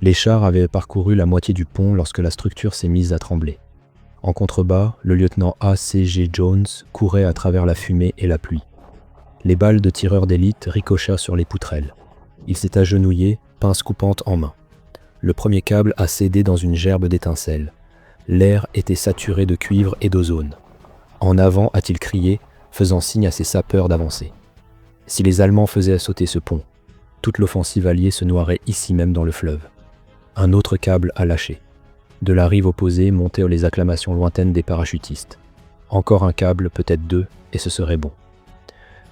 Les chars avaient parcouru la moitié du pont lorsque la structure s'est mise à trembler. En contrebas, le lieutenant A.C.G. Jones courait à travers la fumée et la pluie. Les balles de tireurs d'élite ricochèrent sur les poutrelles. Il s'est agenouillé, pince coupante en main. Le premier câble a cédé dans une gerbe d'étincelles. L'air était saturé de cuivre et d'ozone. « En avant » a-t-il crié, faisant signe à ses sapeurs d'avancer. Si les Allemands faisaient sauter ce pont, toute l'offensive alliée se noierait ici même dans le fleuve. Un autre câble a lâché. De la rive opposée montaient les acclamations lointaines des parachutistes. Encore un câble, peut-être deux, et ce serait bon.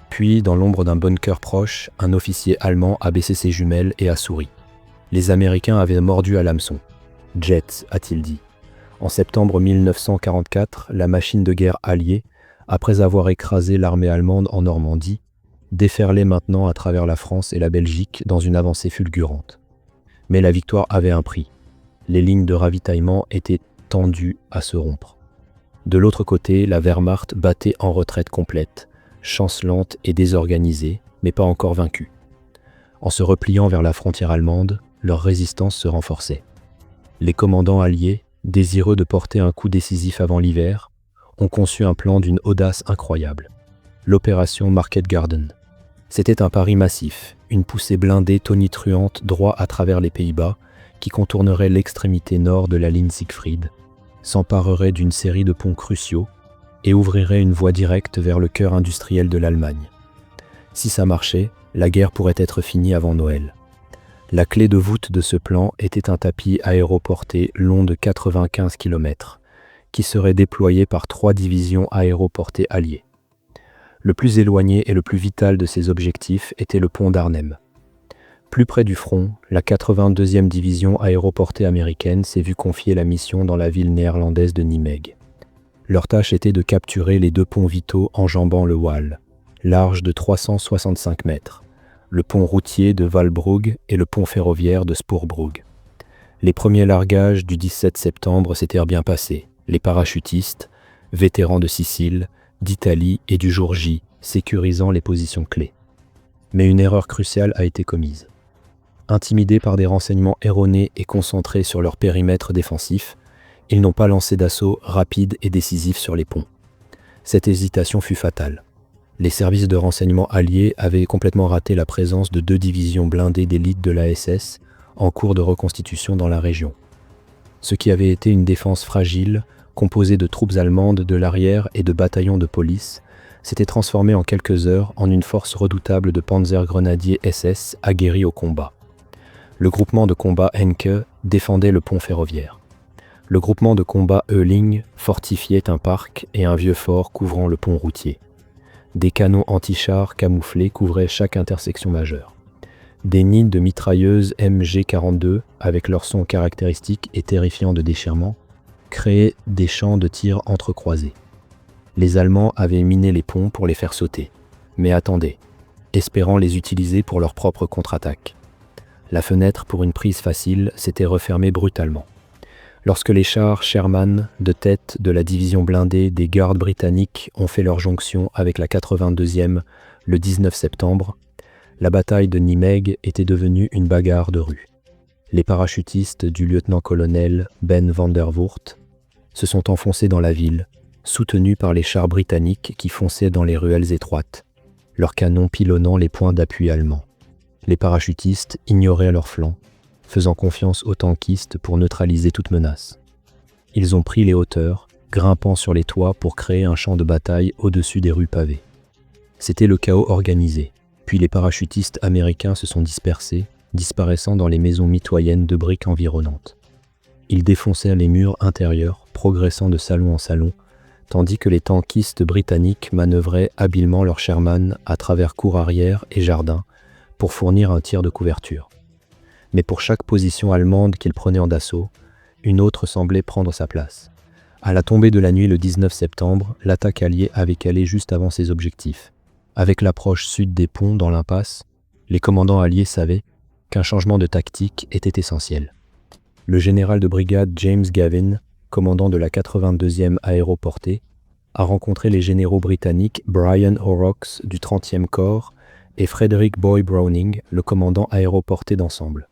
Puis, dans l'ombre d'un bunker proche, un officier allemand a baissé ses jumelles et a souri. Les Américains avaient mordu à l'hameçon. « Jets », a-t-il dit. En septembre 1944, la machine de guerre alliée, après avoir écrasé l'armée allemande en Normandie, déferlait maintenant à travers la France et la Belgique dans une avancée fulgurante. Mais la victoire avait un prix. Les lignes de ravitaillement étaient tendues à se rompre. De l'autre côté, la Wehrmacht battait en retraite complète, chancelante et désorganisée, mais pas encore vaincue. En se repliant vers la frontière allemande, leur résistance se renforçait. Les commandants alliés, désireux de porter un coup décisif avant l'hiver, ont conçu un plan d'une audace incroyable. L'opération Market Garden. C'était un pari massif, une poussée blindée tonitruante droit à travers les Pays-Bas, qui contournerait l'extrémité nord de la ligne Siegfried, s'emparerait d'une série de ponts cruciaux et ouvrirait une voie directe vers le cœur industriel de l'Allemagne. Si ça marchait, la guerre pourrait être finie avant Noël. La clé de voûte de ce plan était un tapis aéroporté long de 95 km, qui serait déployé par 3 divisions aéroportées alliées. Le plus éloigné et le plus vital de ces objectifs était le pont d'Arnhem. Plus près du front, la 82e division aéroportée américaine s'est vue confier la mission dans la ville néerlandaise de Nijmegen. Leur tâche était de capturer les 2 ponts vitaux enjambant le Waal, large de 365 mètres, le pont routier de Walbrugge et le pont ferroviaire de Spoorbrugge. Les premiers largages du 17 septembre s'étaient bien passés. Les parachutistes, vétérans de Sicile, d'Italie et du jour J, sécurisant les positions clés. Mais une erreur cruciale a été commise. Intimidés par des renseignements erronés et concentrés sur leur périmètre défensif, ils n'ont pas lancé d'assaut rapide et décisif sur les ponts. Cette hésitation fut fatale. Les services de renseignement alliés avaient complètement raté la présence de 2 divisions blindées d'élite de la SS en cours de reconstitution dans la région. Ce qui avait été une défense fragile, composée de troupes allemandes de l'arrière et de bataillons de police, s'était transformé en quelques heures en une force redoutable de panzergrenadiers SS aguerris au combat. Le groupement de combat Henke défendait le pont ferroviaire. Le groupement de combat Euling fortifiait un parc et un vieux fort couvrant le pont routier. Des canons anti-chars camouflés couvraient chaque intersection majeure. Des nids de mitrailleuses MG42, avec leur son caractéristique et terrifiant de déchirement, créaient des champs de tir entrecroisés. Les Allemands avaient miné les ponts pour les faire sauter, mais attendaient, espérant les utiliser pour leur propre contre-attaque. La fenêtre pour une prise facile s'était refermée brutalement. Lorsque les chars Sherman de tête de la division blindée des gardes britanniques ont fait leur jonction avec la 82e le 19 septembre, la bataille de Nijmegen était devenue une bagarre de rue. Les parachutistes du lieutenant-colonel Ben van der Voort se sont enfoncés dans la ville, soutenus par les chars britanniques qui fonçaient dans les ruelles étroites, leurs canons pilonnant les points d'appui allemands. Les parachutistes ignoraient leurs flancs, faisant confiance aux tankistes pour neutraliser toute menace. Ils ont pris les hauteurs, grimpant sur les toits pour créer un champ de bataille au-dessus des rues pavées. C'était le chaos organisé, puis les parachutistes américains se sont dispersés, disparaissant dans les maisons mitoyennes de briques environnantes. Ils défoncèrent les murs intérieurs, progressant de salon en salon, tandis que les tankistes britanniques manœuvraient habilement leurs Sherman à travers cours arrière et jardins pour fournir un tir de couverture. Mais pour chaque position allemande qu'ils prenaient en assaut, une autre semblait prendre sa place. À la tombée de la nuit le 19 septembre, l'attaque alliée avait calé juste avant ses objectifs. Avec l'approche sud des ponts dans l'impasse, les commandants alliés savaient qu'un changement de tactique était essentiel. Le général de brigade James Gavin, commandant de la 82e aéroportée, a rencontré les généraux britanniques Brian Horrocks du 30e corps et Frederick Boy Browning, le commandant aéroporté d'ensemble.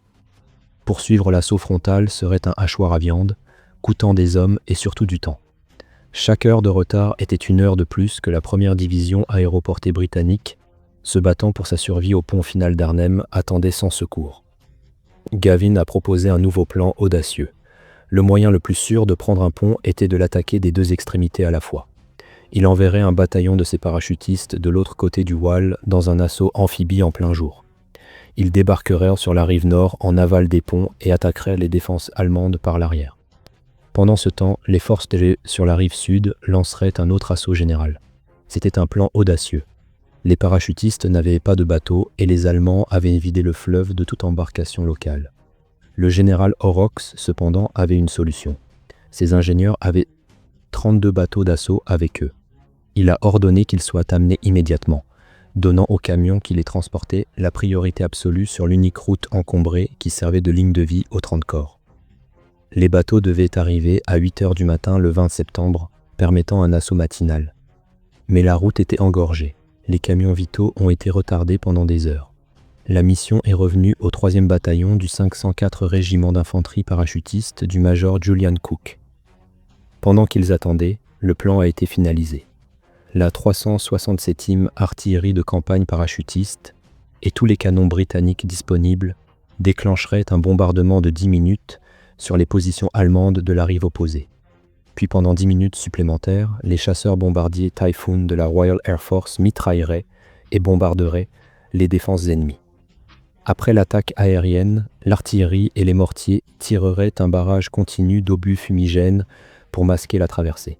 Poursuivre l'assaut frontal serait un hachoir à viande, coûtant des hommes et surtout du temps. Chaque heure de retard était une heure de plus que la première division aéroportée britannique, se battant pour sa survie au pont final d'Arnhem, attendait sans secours. Gavin a proposé un nouveau plan audacieux. Le moyen le plus sûr de prendre un pont était de l'attaquer des deux extrémités à la fois. Il enverrait un bataillon de ses parachutistes de l'autre côté du Wall dans un assaut amphibie en plein jour. Ils débarqueraient sur la rive nord en aval des ponts et attaqueraient les défenses allemandes par l'arrière. Pendant ce temps, les forces sur la rive sud lanceraient un autre assaut général. C'était un plan audacieux. Les parachutistes n'avaient pas de bateau et les Allemands avaient vidé le fleuve de toute embarcation locale. Le général Horrocks, cependant, avait une solution. Ses ingénieurs avaient 32 bateaux d'assaut avec eux. Il a ordonné qu'ils soient amenés immédiatement, donnant aux camions qui les transportaient la priorité absolue sur l'unique route encombrée qui servait de ligne de vie aux 30 corps. Les bateaux devaient arriver à 8 heures du matin le 20 septembre, permettant un assaut matinal. Mais la route était engorgée. Les camions vitaux ont été retardés pendant des heures. La mission est revenue au 3e bataillon du 504 régiment d'infanterie parachutiste du major Julian Cook. Pendant qu'ils attendaient, le plan a été finalisé. La 367e artillerie de campagne parachutiste et tous les canons britanniques disponibles déclencheraient un bombardement de 10 minutes sur les positions allemandes de la rive opposée. Puis pendant 10 minutes supplémentaires, les chasseurs bombardiers Typhoon de la Royal Air Force mitrailleraient et bombarderaient les défenses ennemies. Après l'attaque aérienne, l'artillerie et les mortiers tireraient un barrage continu d'obus fumigènes pour masquer la traversée.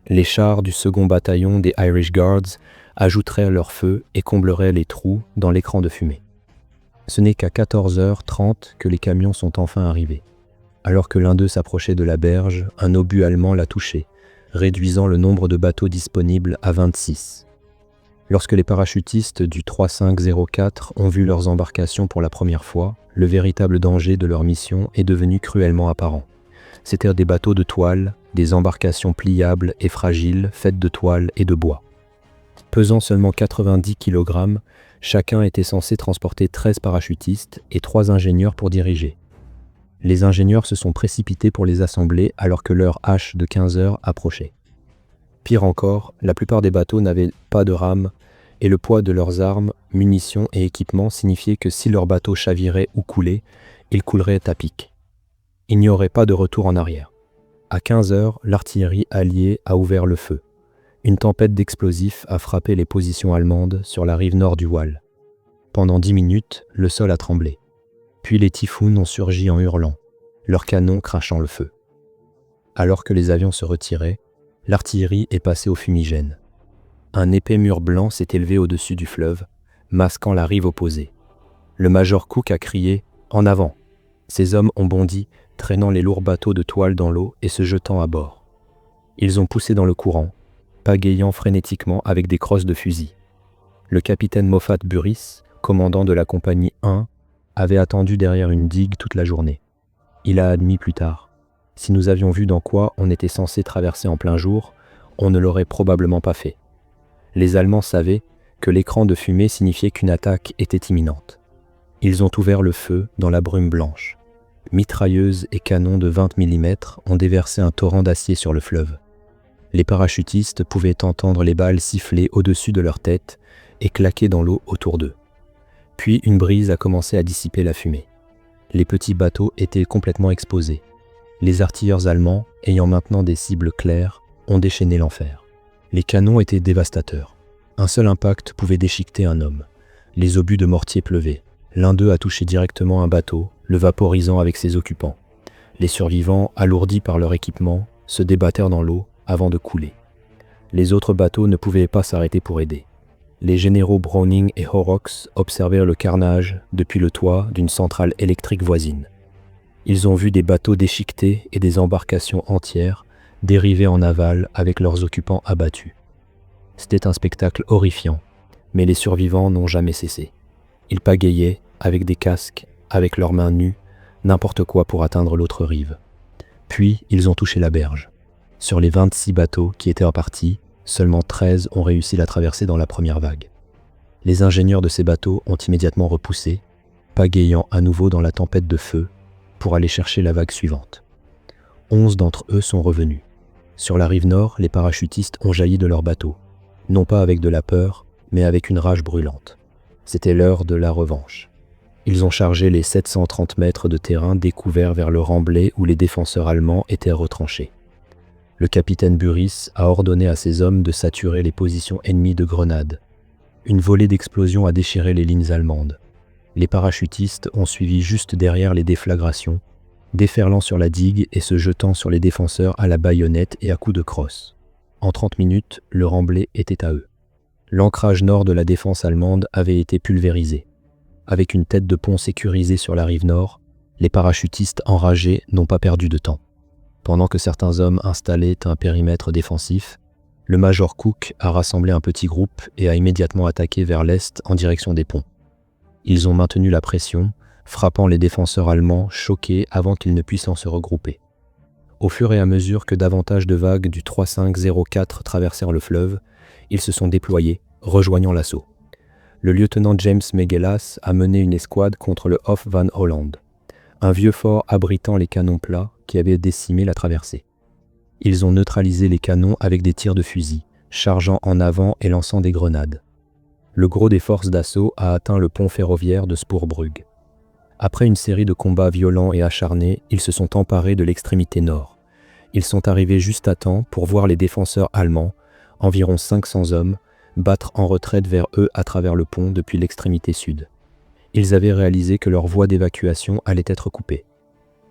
Les chars du 2e bataillon des Irish Guards ajouteraient leur feu et combleraient les trous dans l'écran de fumée. Ce n'est qu'à 14h30 que les camions sont enfin arrivés. Alors que l'un d'eux s'approchait de la berge, un obus allemand l'a touché, réduisant le nombre de bateaux disponibles à 26. Lorsque les parachutistes du 3504 ont vu leurs embarcations pour la première fois, le véritable danger de leur mission est devenu cruellement apparent. C'étaient des bateaux de toile, des embarcations pliables et fragiles faites de toile et de bois. Pesant seulement 90 kg, chacun était censé transporter 13 parachutistes et 3 ingénieurs pour diriger. Les ingénieurs se sont précipités pour les assembler alors que l'heure H de 15 heures approchait. Pire encore, la plupart des bateaux n'avaient pas de rames et le poids de leurs armes, munitions et équipements signifiait que si leur bateau chavirait ou coulait, ils couleraient à pic. Il n'y aurait pas de retour en arrière. À 15 heures, l'artillerie alliée a ouvert le feu. Une tempête d'explosifs a frappé les positions allemandes sur la rive nord du Wall. Pendant 10 minutes, le sol a tremblé. Puis les Typhoons ont surgi en hurlant, leurs canons crachant le feu. Alors que les avions se retiraient, l'artillerie est passée au fumigène. Un épais mur blanc s'est élevé au-dessus du fleuve, masquant la rive opposée. Le major Cook a crié « En avant !» Ses hommes ont bondi, traînant les lourds bateaux de toile dans l'eau et se jetant à bord. Ils ont poussé dans le courant, pagayant frénétiquement avec des crosses de fusil. Le capitaine Moffat Burris, commandant de la compagnie 1, avait attendu derrière une digue toute la journée. Il a admis plus tard. Si nous avions vu dans quoi on était censé traverser en plein jour, on ne l'aurait probablement pas fait. Les Allemands savaient que l'écran de fumée signifiait qu'une attaque était imminente. Ils ont ouvert le feu dans la brume blanche. Mitrailleuses et canons de 20 mm ont déversé un torrent d'acier sur le fleuve. Les parachutistes pouvaient entendre les balles siffler au-dessus de leur tête et claquer dans l'eau autour d'eux. Puis une brise a commencé à dissiper la fumée. Les petits bateaux étaient complètement exposés. Les artilleurs allemands, ayant maintenant des cibles claires, ont déchaîné l'enfer. Les canons étaient dévastateurs. Un seul impact pouvait déchiqueter un homme. Les obus de mortier pleuvaient. L'un d'eux a touché directement un bateau, le vaporisant avec ses occupants. Les survivants, alourdis par leur équipement, se débattèrent dans l'eau avant de couler. Les autres bateaux ne pouvaient pas s'arrêter pour aider. Les généraux Browning et Horrocks observèrent le carnage depuis le toit d'une centrale électrique voisine. Ils ont vu des bateaux déchiquetés et des embarcations entières dériver en aval avec leurs occupants abattus. C'était un spectacle horrifiant, mais les survivants n'ont jamais cessé. Ils pagayaient, avec des casques, avec leurs mains nues, n'importe quoi pour atteindre l'autre rive. Puis, ils ont touché la berge. Sur les 26 bateaux qui étaient repartis, seulement 13 ont réussi la traversée dans la première vague. Les ingénieurs de ces bateaux ont immédiatement repoussé, pagayant à nouveau dans la tempête de feu pour aller chercher la vague suivante. 11 d'entre eux sont revenus. Sur la rive nord, les parachutistes ont jailli de leur bateau, non pas avec de la peur, mais avec une rage brûlante. C'était l'heure de la revanche. Ils ont chargé les 730 mètres de terrain découverts vers le remblai où les défenseurs allemands étaient retranchés. Le capitaine Buris a ordonné à ses hommes de saturer les positions ennemies de grenades. Une volée d'explosions a déchiré les lignes allemandes. Les parachutistes ont suivi juste derrière les déflagrations, déferlant sur la digue et se jetant sur les défenseurs à la baïonnette et à coups de crosse. En 30 minutes, le remblai était à eux. L'ancrage nord de la défense allemande avait été pulvérisé. Avec une tête de pont sécurisée sur la rive nord, les parachutistes enragés n'ont pas perdu de temps. Pendant que certains hommes installaient un périmètre défensif, le major Cook a rassemblé un petit groupe et a immédiatement attaqué vers l'est en direction des ponts. Ils ont maintenu la pression, frappant les défenseurs allemands choqués avant qu'ils ne puissent se regrouper. Au fur et à mesure que davantage de vagues du 3504 traversèrent le fleuve, ils se sont déployés, rejoignant l'assaut. Le lieutenant James Megelas a mené une escouade contre le Hof van Holland, un vieux fort abritant les canons plats qui avait décimé la traversée. Ils ont neutralisé les canons avec des tirs de fusil, chargeant en avant et lançant des grenades. Le gros des forces d'assaut a atteint le pont ferroviaire de Spoorbrugge. Après une série de combats violents et acharnés, ils se sont emparés de l'extrémité nord. Ils sont arrivés juste à temps pour voir les défenseurs allemands, environ 500 hommes, battre en retraite vers eux à travers le pont depuis l'extrémité sud. Ils avaient réalisé que leur voie d'évacuation allait être coupée.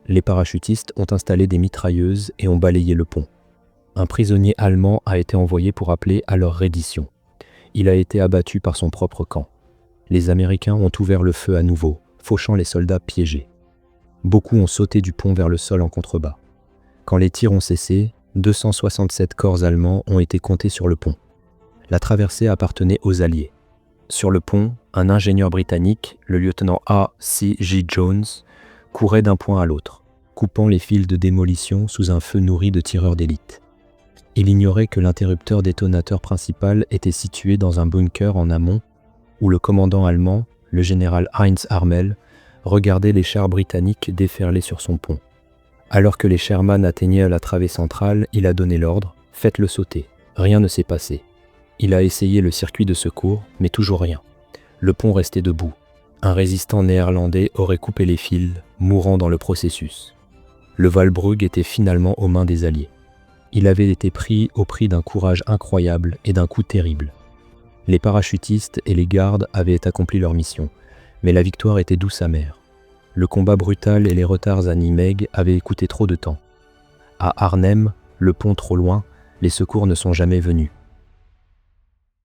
Les parachutistes ont installé des mitrailleuses et ont balayé le pont. Un prisonnier allemand a été envoyé pour appeler à leur reddition. Il a été abattu par son propre camp. Les Américains ont ouvert le feu à nouveau, fauchant les soldats piégés. Beaucoup ont sauté du pont vers le sol en contrebas. Quand les tirs ont cessé, 267 corps allemands ont été comptés sur le pont. La traversée appartenait aux Alliés. Sur le pont, un ingénieur britannique, le lieutenant A.C.J. Jones, courait d'un point à l'autre, coupant les fils de démolition sous un feu nourri de tireurs d'élite. Il ignorait que l'interrupteur détonateur principal était situé dans un bunker en amont, où le commandant allemand, le général Heinz Harmel, regardait les chars britanniques déferler sur son pont. Alors que les Sherman atteignaient la travée centrale, il a donné l'ordre « Faites-le sauter ». Rien ne s'est passé. Il a essayé le circuit de secours, mais toujours rien. Le pont restait debout. Un résistant néerlandais aurait coupé les fils, mourant dans le processus. Le Walbrugge était finalement aux mains des Alliés. Il avait été pris au prix d'un courage incroyable et d'un coût terrible. Les parachutistes et les gardes avaient accompli leur mission, mais la victoire était douce amère. Le combat brutal et les retards à Nimègue avaient coûté trop de temps. À Arnhem, le pont trop loin, les secours ne sont jamais venus.